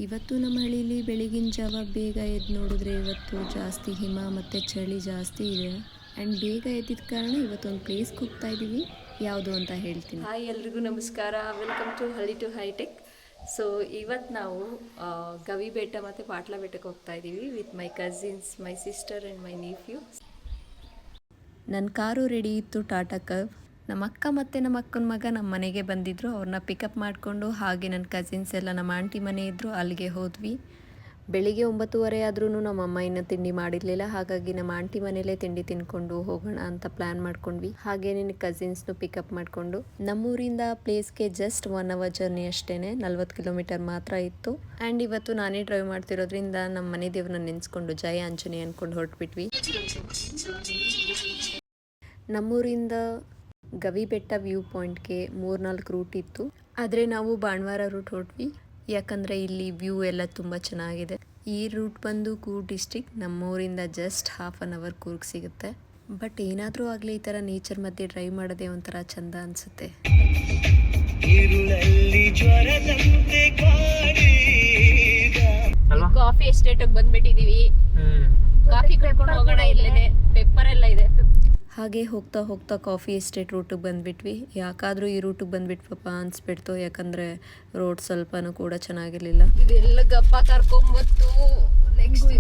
ಇವತ್ತು ನಮ್ಮ ಹಳ್ಳಿಲಿ ಬೆಳಗಿನ ಜಾವ ಬೇಗ ಎದ್ದು ನೋಡಿದ್ರೆ ಇವತ್ತು ಜಾಸ್ತಿ ಹಿಮ ಮತ್ತು ಚಳಿ ಜಾಸ್ತಿ ಇದೆ. ಆ್ಯಂಡ್ ಬೇಗ ಎದ್ದಿದ್ದ ಕಾರಣ ಇವತ್ತೊಂದು ಪ್ಲೇಸ್ಗೆ ಹೋಗ್ತಾ ಇದ್ದೀವಿ. ಯಾವುದು ಅಂತ ಹೇಳ್ತೀನಿ. ಹಾಯ್ ಎಲ್ರಿಗೂ ನಮಸ್ಕಾರ, welcome to Halli to hitech. So ಇವತ್ತು ನಾವು ಗವಿ ಬೆಟ್ಟ ಮತ್ತು ಪಾಟ್ಲ ಬೆಟ್ಟಕ್ಕೆ ಹೋಗ್ತಾ ಇದ್ದೀವಿ with my cousins, my sister and my nephew. ನನ್ನ ಕಾರು ರೆಡಿ ಇತ್ತು, ಟಾಟಾ ಕರ್ವ್. ನಮ್ಮ ಅಕ್ಕ ಮತ್ತು ನಮ್ಮ ಅಕ್ಕನ ಮಗ ನಮ್ಮ ಮನೆಗೆ ಬಂದಿದ್ದರು. ಅವ್ರನ್ನ ಪಿಕಪ್ ಮಾಡಿಕೊಂಡು ಹಾಗೆ ನನ್ನ ಕಸಿನ್ಸ್ ಎಲ್ಲ ನಮ್ಮ ಆಂಟಿ ಮನೆ ಇದ್ದರು, ಅಲ್ಲಿಗೆ ಹೋದ್ವಿ. ಬೆಳಿಗ್ಗೆ 9:30 ಆದ್ರೂ ನಮ್ಮ ಅಮ್ಮ ಇನ್ನೂ ತಿಂಡಿ ಮಾಡಿರಲಿಲ್ಲ. ಹಾಗಾಗಿ ನಮ್ಮ ಆಂಟಿ ಮನೇಲೇ ತಿಂಡಿ ತಿನ್ಕೊಂಡು ಹೋಗೋಣ ಅಂತ ಪ್ಲ್ಯಾನ್ ಮಾಡ್ಕೊಂಡ್ವಿ. ಹಾಗೆ ನಿನ್ನ ಕಸಿನ್ಸ್ನು ಪಿಕಪ್ ಮಾಡಿಕೊಂಡು ನಮ್ಮೂರಿಂದ ಪ್ಲೇಸ್ಗೆ ಜಸ್ಟ್ 1 hour ಜರ್ನಿ ಅಷ್ಟೇ, 40 ಕಿಲೋಮೀಟರ್ ಮಾತ್ರ ಇತ್ತು. ಆ್ಯಂಡ್ ಇವತ್ತು ನಾನೇ ಡ್ರೈವ್ ಮಾಡ್ತಿರೋದ್ರಿಂದ ನಮ್ಮ ಮನೆ ದೇವ್ರನ್ನ ನೆನೆಸ್ಕೊಂಡು ಜಯ ಆಂಜನೇಯ ಅಂದ್ಕೊಂಡು ಹೊರಟ್ಬಿಟ್ವಿ. ನಮ್ಮೂರಿಂದ ಗವಿ ಬೆಟ್ಟ ವ್ಯೂ ಪಾಯಿಂಟ್ಗೆ 3-4 ರೂಟ್ ಇತ್ತು, ಆದರೆ ನಾವು ಭಾನುವಾರ ರೂಟ್ ಹೊರಟ್ವಿ. ಯಾಕಂದರೆ ಇಲ್ಲಿ ವ್ಯೂ ಎಲ್ಲ ತುಂಬ ಚೆನ್ನಾಗಿದೆ. ಈ ರೂಟ್ ಬಂದು ಕೂರ್ಗ್ ಡಿಸ್ಟ್ರಿಕ್ಟ್, ನಮ್ಮೂರಿಂದ ಜಸ್ಟ್ 1/2 hour ಕೂರ್ಗ್ ಸಿಗುತ್ತೆ. ಬಟ್ ಏನಾದರೂ ಆಗಲಿ ಈ ಥರ ನೇಚರ್ ಮಧ್ಯೆ ಡ್ರೈವ್ ಮಾಡೋದೇ ಒಂಥರ ಚಂದ ಅನಿಸುತ್ತೆ. ಕಾಫಿ ಎಸ್ಟೇಟಿಗೆ ಬಂದ್ಬಿಟ್ಟಿದ್ದೀವಿ. ಕಾಫಿ ಕುಡ್ಕೊಂಡು ಹೋಗೋಣ, ಇಲ್ಲೇನೆ ಪೆಪ್ಪರ್ ಎಲ್ಲ ಇದೆ. ಹಾಗೆ ಹೋಗ್ತಾ ಹೋಗ್ತಾ ಕಾಫಿ ಎಸ್ಟೇಟ್ ರೂಟಿಗೆ ಬಂದುಬಿಟ್ವಿ. ಯಾಕಾದರೂ ಈ ರೂಟಿಗೆ ಬಂದುಬಿಟ್ವಪ್ಪ ಅನಿಸ್ಬಿಡ್ತು, ಯಾಕಂದರೆ ರೋಡ್ ಸ್ವಲ್ಪನೂ ಕೂಡ ಚೆನ್ನಾಗಿರಲಿಲ್ಲ. ಇದೆಲ್ಲ ಗಪ್ಪ ಕರ್ಕೊಂಬತ್ತು ನೆಕ್ಸ್ಟ್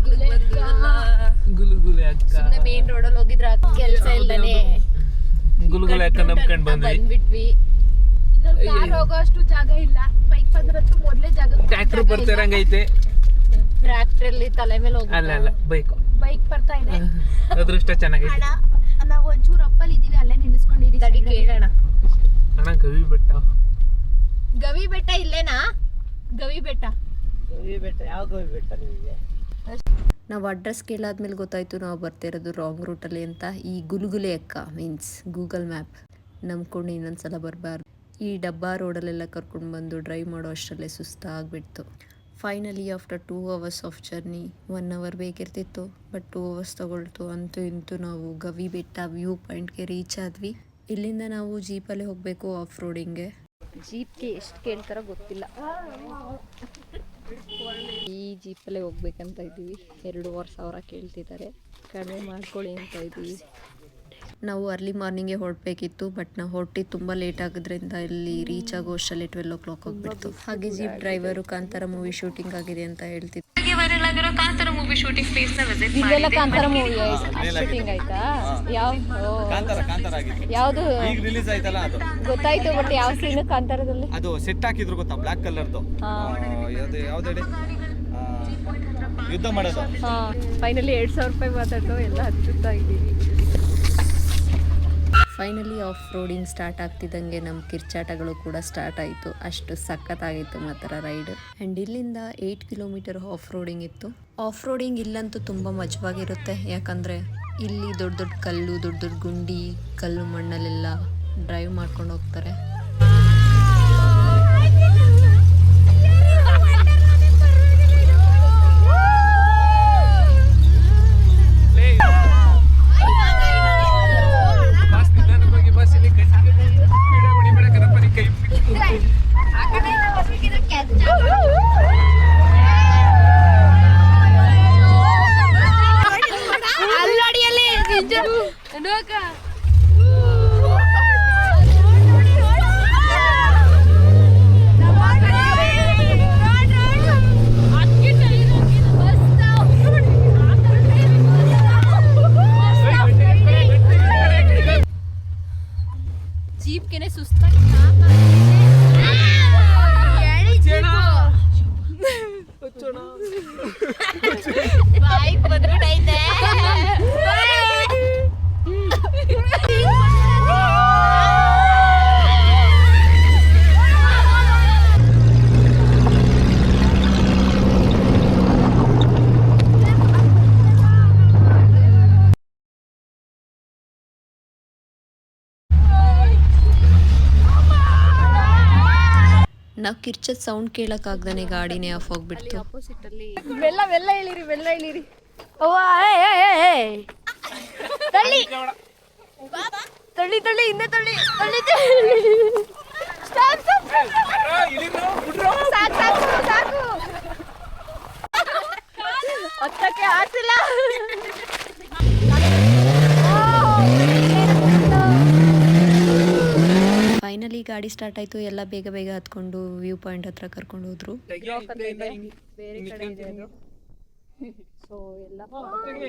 ಸುಮ್ಮನೆ ಮೇನ್ ರೋಡಲ್ಲಿ ಹೋಗಿದ್ರೆ ಕೆಲಸ ಇಲ್ಲನೇ ಬಂದ್ಬಿಟ್ವಿ. ಕಾರ್ ಹೋಗೋಷ್ಟು ಜಾಗ ಇಲ್ಲ, ಬೈಕ್ ಬಂದ್ರಂತೂ ಮೊದಲೇ ಜಾಗ. ಟ್ರ್ಯಾಕ್ಟರ್ ಬರ್ತಿರಂಗೈತೆ, ಟ್ರ್ಯಾಕ್ಟರ್ ಅಲ್ಲಿ ತಲೆ ಮೇಲೆ ಹೋಗಿ ಅಲ್ಲ ಬೈಕ್ ಬರ್ತಾ ಇದೆ. ಅದೃಷ್ಟ ಚೆನ್ನಾಗೈತೆ. ನಾವು ಒಂಚೂರು ಅಪ್ಪಲ್ಲಿ ಇದೀವಿ, ಅಲ್ಲೇ ನಿಲ್ಲಿಸ್ಕೊಂಡಿದ್ದೀವಿ. ತಡಿ ಕೇಳೋಣ. ಅಣ್ಣ ಗವಿ ಬೆಟ್ಟ ಇಲ್ಲೇನಾ? ಗವಿ ಬೆಟ್ಟ ಯಾವ ಗವಿ ಬೆಟ್ಟ ನಿಮಗೆ? ನಾವು ಅಡ್ರೆಸ್ ಕೇಳಾದ್ಮೇಲೆ ಗೊತ್ತಾಯಿತು ನಾವು ಬರ್ತಿರೋದು ರಾಂಗ್ ರೂಟಲ್ಲಿ ಅಂತ. ಈ ಗುಲ್ಗುಲೆ ಅಕ್ಕ ಮೀನ್ಸ್ ಗೂಗಲ್ ಮ್ಯಾಪ್ ನಂಬ್ಕೊಂಡು ಇನ್ನೊಂದ್ಸಲ ಬರಬಾರ್ದು. ಈ ಡಬ್ಬಾ ರೋಡಲ್ಲೆಲ್ಲ ಕರ್ಕೊಂಡು ಬಂದು ಡ್ರೈವ್ ಮಾಡೋ ಅಷ್ಟರಲ್ಲೇ ಸುಸ್ತಾಗ್ಬಿಡ್ತು. Finally after 2 hours of journey, 1 hour ಬೇಕಿರ್ತಿತ್ತು, ಬಟ್ 2 hours ತಗೊಳ್ತು. ಅಂತೂ ಇಂತೂ ನಾವು ಗವಿ ಬೆಟ್ಟ ವ್ಯೂ ಪಾಯಿಂಟ್ಗೆ ರೀಚ್ ಆದ್ವಿ. ಇಲ್ಲಿಂದ ನಾವು ಜೀಪಲ್ಲೇ ಹೋಗಬೇಕು ಆಫ್ ರೋಡಿಂಗ್ಗೆ. ಜೀಪ್ಗೆ ಎಷ್ಟು ಕೇಳ್ತಾರೋ ಗೊತ್ತಿಲ್ಲ. ಈ ಜೀಪಲ್ಲೇ ಹೋಗ್ಬೇಕಂತ ಇದ್ದೀವಿ. 2,500 ಕೇಳ್ತಿದ್ದಾರೆ, ಕಡಿಮೆ ಮಾಡ್ಕೊಳ್ಳಿ ಅಂತ ಇದ್ದೀವಿ. ನಾವು ಅರ್ಲಿ ಮಾರ್ನಿಂಗೇ ಹೊರಡಬೇಕಿತ್ತು, ಬಟ್ ನಾವು ಹೊರಟಿದ್ದು ತುಂಬ ಲೇಟ್ ಆಗೋದ್ರಿಂದ ಇಲ್ಲಿ ರೀಚ್ ಆಗೋ ಅಷ್ಟರಲ್ಲಿ 12 o'clock ಹೋಗ್ಬಿಡ್ತು. ಹಾಗೆ jeep driver Kantara movie shooting ಆಗಿದೆ ಅಂತ ಹೇಳ್ತಿದ್ರು. ಕಾಂತಾರ ಮೂವಿ ಶೂಟಿಂಗ್ ಪ್ಲೇಸ್ ನ ವಿಸಿಟ್ ಮಾಡಿದ್ದೆ. ಕಾಂತಾರ ಮೂವಿ ಶೂಟಿಂಗ್ ಆಯ್ತಾ? ಯಾವುದು ಈಗ ರಿಲೀಸ್ ಆಯ್ತಲ್ಲ ಅದು ಗೊತ್ತಾಯ್ತು, ಬಟ್ ಯಾವ ಸೀನ್ ಕಾಂತಾರದಲ್ಲಿ? ಅದು ಸೆಟ್ ಹಾಕಿದ್ರು ಗೊತ್ತಾ, ಬ್ಲಾಕ್ ಕಲರ್ದು. ಯಾವ್ದು ಹೇಳಿ, ಯುದ್ಧ ಮಾಡೋದು. ಫೈನಲಿ 2,000 ರೂಪಾಯಿ ಮಾತಾಡ್ತು, ಎಲ್ಲ ಹಚ್ಚುತ್ತಾ ಇದ್ದೀವಿ. ಫೈನಲಿ ಆಫ್ ರೋಡಿಂಗ್ ಸ್ಟಾರ್ಟ್ ಆಗ್ತಿದ್ದಂಗೆ ನಮ್ಮ ಕಿರ್ಚಾಟಗಳು ಕೂಡ ಸ್ಟಾರ್ಟ್ ಆಯಿತು. ಅಷ್ಟು ಸಖತ್ತಾಗಿತ್ತು ಮಾತ್ರ ರೈಡ್. ಆ್ಯಂಡ್ ಇಲ್ಲಿಂದ 8 ಕಿಲೋಮೀಟರ್ ಆಫ್ ರೋಡಿಂಗ್ ಇತ್ತು. ಆಫ್ ರೋಡಿಂಗ್ ಇಲ್ಲಂತೂ ತುಂಬ ಮಜವಾಗಿರುತ್ತೆ, ಯಾಕಂದರೆ ಇಲ್ಲಿ ದೊಡ್ಡ ದೊಡ್ಡ ಕಲ್ಲು, ದೊಡ್ಡ ದೊಡ್ಡ ಗುಂಡಿ, ಕಲ್ಲು ಮಣ್ಣಲ್ಲೆಲ್ಲ ಡ್ರೈವ್ ಮಾಡ್ಕೊಂಡು ಹೋಗ್ತಾರೆ. ಜೀಪ್ಗೆನೆ ಸುಸ್ತಾಗಿ ಬೈಕ್ ಬಂದ್ಬಿಟ್ಟೈತೆ. ನಾವು ಕಿರ್ಚದ ಸೌಂಡ್ ಕೇಳೋಕ್ಕಾಗ್ದೇ ಗಾಡಿನೇ ಆಫ್ ಹೋಗ್ಬಿಡ್ತು. ಬೆಲ್ಲ ಇಳಿರಿ. ತಳ್ಳಿ ಹಿಂದೆ ತಳ್ಳಿ. ಸಾಕು ಫೈನಲಿ ಗಾಡಿ ಸ್ಟಾರ್ಟ್ ಆಯಿತು. ಎಲ್ಲ ಬೇಗ ಬೇಗ ಹತ್ಕೊಂಡು ವ್ಯೂ ಪಾಯಿಂಟ್ ಹತ್ರ ಕರ್ಕೊಂಡು ಹೋದ್ರು. ಬೇರೆ ಕಡೆ ಇದೆ ಅದು. ಸೊ ಎಲ್ಲ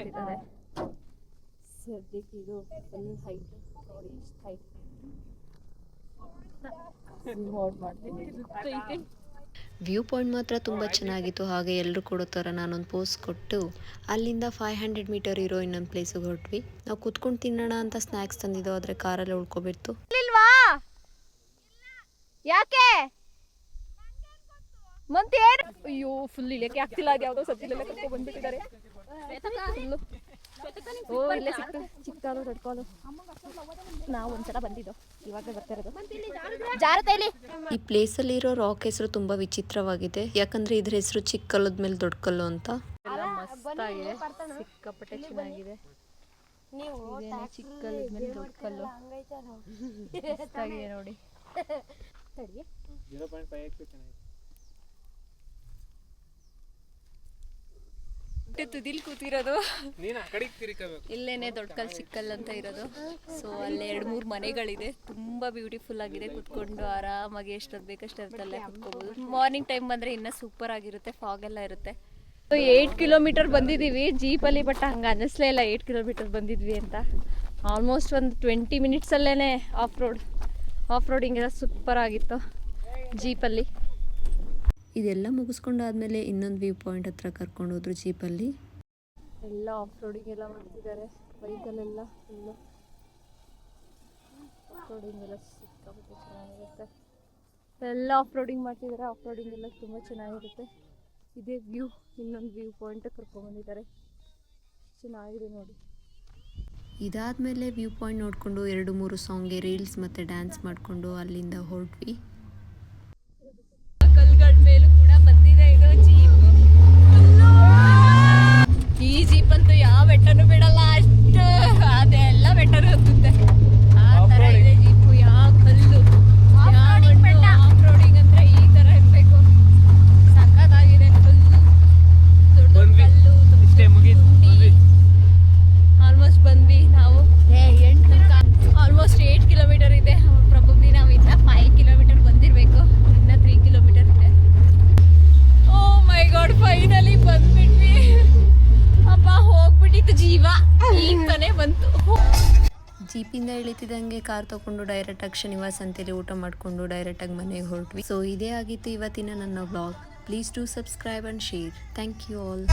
ಇದ್ದಾರೆ. ಸದ್ಯಕ್ಕೆ ಇದು ಫುಲ್ ಹೈಟ್ ನೋಡಿ, ಎಷ್ಟು ಹೈಟ್ ನೋಡ್ ಮಾಡ್ತೀನಿ. ವ್ಯೂ ಪಾಯಿಂಟ್ ಮಾತ್ರ ತುಂಬ ಚೆನ್ನಾಗಿತ್ತು. ಹಾಗೆ ಎಲ್ಲರೂ ಕೊಡೋ ಥರ ನಾನೊಂದು ಪೋಸ್ ಕೊಟ್ಟು ಅಲ್ಲಿಂದ 500 ಮೀಟರ್ ಇರೋ ಇನ್ನೊಂದು ಪ್ಲೇಸಿಗೆ ಹೊರಟ್ವಿ. ನಾವು ಕುತ್ಕೊಂಡು ತಿನ್ನೋಣ ಅಂತ ಸ್ನ್ಯಾಕ್ಸ್ ತಂದಿದ್ದೋ, ಆದರೆ ಕಾರಲ್ಲಿ ಉಳ್ಕೊಬಿಡ್ತು. ಯಾಕೆ ಮತ್ತೆ ಅಯ್ಯೋ ಫುಲ್ ಇಳಿಯಕ್ಕೆ ಆಗ್ತಿಲ್ಲ. ಅದು ಯಾವುದೋ ಸದ್ಯದಲ್ಲೇ ಕರ್ಕೊಂಡು ಬಂದ್ಬಿಟ್ಟಿದ್ದಾರೆ. ಓ ಇಲ್ಲೇ ಸಿಕ್ತು ಚಿಕ್ಕ ಕಾಲು ದೊಡ್ಡ ಕಾಲು. ನಾವು ಒಂದ್ಸಲ ಬಂದಿದ್ದು, ಇವಾಗ ಬರ್ತಾ ಇರೋದು. ಜಾರತೈಲಿ ಈ ಪ್ಲೇಸಲ್ಲಿರೋ ರಾಕ್ ಹೆಸರು ತುಂಬ ವಿಚಿತ್ರವಾಗಿದೆ. ಯಾಕಂದರೆ ಇದ್ರ ಹೆಸರು ಚಿಕ್ಕ ಕಲ್ಲದ ಮೇಲೆ ದೊಡ್ಡ ಕಲ್ಲು ಅಂತ. ಎಲ್ಲ ಮಸ್ತಾಗಿದೆ, ಸಿಕ್ಕಾಪಟ್ಟೆ ಚೆನ್ನಾಗಿದೆ. ಚಿಕ್ಕ ಕಲ್ಲದ ಮೇಲೆ ದೊಡ್ಡ ಕಲ್ಲು ಮಸ್ತಾಗಿದೆ ನೋಡಿ. ತುದಿಲ್ ಕೂತಿರೋದು ಇಲ್ಲೇನೆ ದೊಡ್ಡ ಕಲ್ ಚಿಕ್ಕ ಕಲ್ ಅಂತ ಇರೋದು. ಸೊ ಅಲ್ಲಿ 2-3 ಮನೆಗಳಿದೆ. ತುಂಬಾ ಬ್ಯೂಟಿಫುಲ್ ಆಗಿದೆ. ಕುತ್ಕೊಂಡು ಆರಾಮಾಗಿ ಎಷ್ಟೊತ್ತು ಬೇಕಷ್ಟು ಅಲ್ಲೇ ಕುತ್ಕೋಬಹುದು. ಮಾರ್ನಿಂಗ್ ಟೈಮ್ ಬಂದ್ರೆ ಇನ್ನ ಸೂಪರ್ ಆಗಿರುತ್ತೆ. ಫಾಗ್ ಎಲ್ಲ ಇರುತ್ತೆ. 8 ಕಿಲೋಮೀಟರ್ ಬಂದಿದ್ದೀವಿ ಜೀಪಲ್ಲಿ. ಬಟ್ ಹಂಗೆ ಅನ್ನಿಸ್ಲೇ ಇಲ್ಲ 8 ಕಿಲೋಮೀಟರ್ ಬಂದಿದ್ವಿ ಅಂತ. ಆಲ್ಮೋಸ್ಟ್ ಒಂದು 20 ಮಿನಿಟ್ಸಲ್ಲೇ ಆಫ್ ರೋಡಿಂಗ್ ಎಲ್ಲ ಸೂಪರ್ ಆಗಿತ್ತು ಜೀಪಲ್ಲಿ. ಇದೆಲ್ಲ ಮುಗಿಸ್ಕೊಂಡಾದ್ಮೇಲೆ ಇನ್ನೊಂದು ವ್ಯೂ ಪಾಯಿಂಟ್ ಹತ್ರ ಕರ್ಕೊಂಡು ಹೋದ್ರು ಜೀಪಲ್ಲಿ. ಎಲ್ಲ ಆಫ್ ರೋಡಿಂಗ್ ಎಲ್ಲ ಮಾಡ್ತಿದ್ದಾರೆ ಬೈಕಲ್ಲೆಲ್ಲ. ಫುಲ್ಲು ಆಫ್ ರೋಡಿಂಗ್ ಎಲ್ಲ ಸಿಕ್ಕಾಪಟ್ಟೆ ಚೆನ್ನಾಗಿರುತ್ತೆ. ಎಲ್ಲ ಆಫ್ ರೋಡಿಂಗ್ ಮಾಡ್ತಿದ್ದಾರೆ. ಆಫ್ ರೋಡಿಂಗ್ ಎಲ್ಲ ತುಂಬ ಚೆನ್ನಾಗಿರುತ್ತೆ. ಇದೇ ವ್ಯೂ, ಇನ್ನೊಂದು ವ್ಯೂ ಪಾಯಿಂಟ್ ಕರ್ಕೊಂಡ್ಬಂದಿದ್ದಾರೆ. ಚೆನ್ನಾಗಿದೆ ನೋಡಿ. ಇದಾದಮೇಲೆ ವ್ಯೂ ಪಾಯಿಂಟ್ ನೋಡಿಕೊಂಡು 2-3 ಸಾಂಗ್ಗೆ ರೀಲ್ಸ್ ಮತ್ತು ಡ್ಯಾನ್ಸ್ ಮಾಡಿಕೊಂಡು ಅಲ್ಲಿಂದ ಹೊರಟ್ವಿ. ಕಲ್ಗಳ ಮೇಲೂ ಕೂಡ ಬಂದಿದೆ ಇದು ಜೀಪ್. ಈ ಜೀಪ್ ಅಂತೂ ಯಾವ ಬೆಟ್ಟನೂ ಬಿಡಲ್ಲ, ಅಷ್ಟು ಅದೆಲ್ಲ ಬೆಟ್ಟನೂ ಹತ್ತುತ್ತೆ. ಆ ಥರ ಇದೆ ಜೀಪು. ಯಾವ ಕಲ್ಲು ಆಫ್ ರೋಡಿಂಗ್ ಅಂದರೆ ಈ ಥರ ಇರಬೇಕು. ಸಖತ್ತಾಗಿದೆ. ಕಲ್ಲು ದೊಡ್ಡ ಕಲ್ಲು ತುಂಡಿ. ಆಲ್ಮೋಸ್ಟ್ ಬಂದ್ವಿ ನಾವು. ಆಲ್ಮೋಸ್ಟ್ 8 ಕಿಲೋಮೀಟರ್ ಇದೆ. ಪ್ರೊಬಬ್ಲಿ ನಾವು ಇನ್ನ 5 ಕಿಲೋಮೀಟರ್ ಬಂದಿರಬೇಕು. ಇನ್ನ 3 ಕಿಲೋಮೀಟರ್ ಇದೆ. ಓ ಮೈ ಗಾಡ್, ಫೈನಲಿ ಬಂದ್ಬಿಟ್ವಿ. ಅಪ್ಪ ಹೋಗ್ಬಿಟ್ಟಿತ್ತು ಜೀವ, ಈಗ ತಾನೇ ಬಂತು. ಜೀಪಿಂದ ಇಳಿತಿದ್ದಂಗೆ ಕಾರ್ ತೊಗೊಂಡು ಡೈರೆಕ್ಟಾಗಿ ಶ್ರೀನಿವಾಸ್ ಅಂತೇಳಿ ಊಟ ಮಾಡಿಕೊಂಡು ಡೈರೆಕ್ಟಾಗಿ ಮನೆಗೆ ಹೊರಟ್ವಿ. ಸೊ ಇದೇ ಆಗಿತ್ತು ಇವತ್ತಿನ ನನ್ನ vlog. Please do subscribe and share. Thank you all.